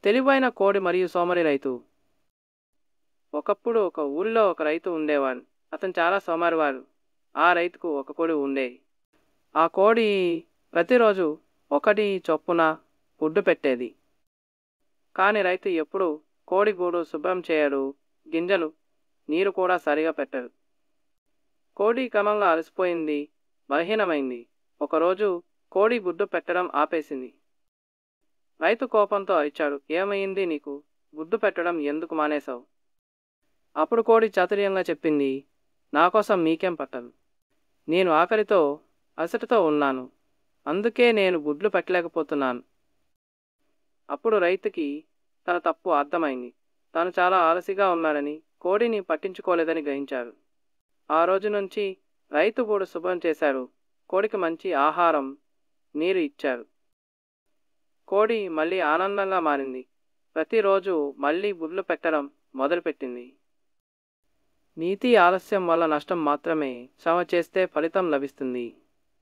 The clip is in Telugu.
తెలివైన కోడి మరియు సోమరి రైతు. ఒకప్పుడు ఒక ఊరిలో ఒక రైతు ఉండేవాడు. అతను చాలా సోమరివాడు. ఆ రైతుకు ఒక కోడి ఉండేది. ఆ కోడి ప్రతిరోజు ఒకటి చొప్పున గుడ్డు పెట్టేది. కానీ రైతు ఎప్పుడు కోడి గూడు శుభ్రం చేయడు, గింజలు, నీరు కూడా సరిగా పెట్టడు. కోడి క్రమంగా అలసిపోయింది, బలహీనమైంది. ఒకరోజు కోడి గుడ్డు పెట్టడం ఆపేసింది. రైతు కోపంతో అరిచాడు, ఏమైంది నీకు? గుడ్డు పెట్టడం ఎందుకు మానేశావు? అప్పుడు కోడి చాతుర్యంగా చెప్పింది, నాకోసం మీకేం పట్టదు. నేను ఆకలితో అలసటతో ఉన్నాను. అందుకే నేను గుడ్లు పెట్టలేకపోతున్నాను. అప్పుడు రైతుకి తన తప్పు అర్థమైంది. తాను చాలా ఆలసిగా ఉన్నాడని, కోడిని పట్టించుకోలేదని గ్రహించాడు. ఆ రోజు నుంచి రైతు గూడు శుభ్రం చేశాడు. కోడికి మంచి ఆహారం, నీరు ఇచ్చాడు. కోడి మళ్ళీ ఆనందంగా మారింది. ప్రతిరోజు మళ్ళీ గుడ్లు పెట్టడం మొదలుపెట్టింది. నీతి ఆలస్యం వల్ల నష్టం మాత్రమే, శ్రమ చేస్తే ఫలితం లభిస్తుంది.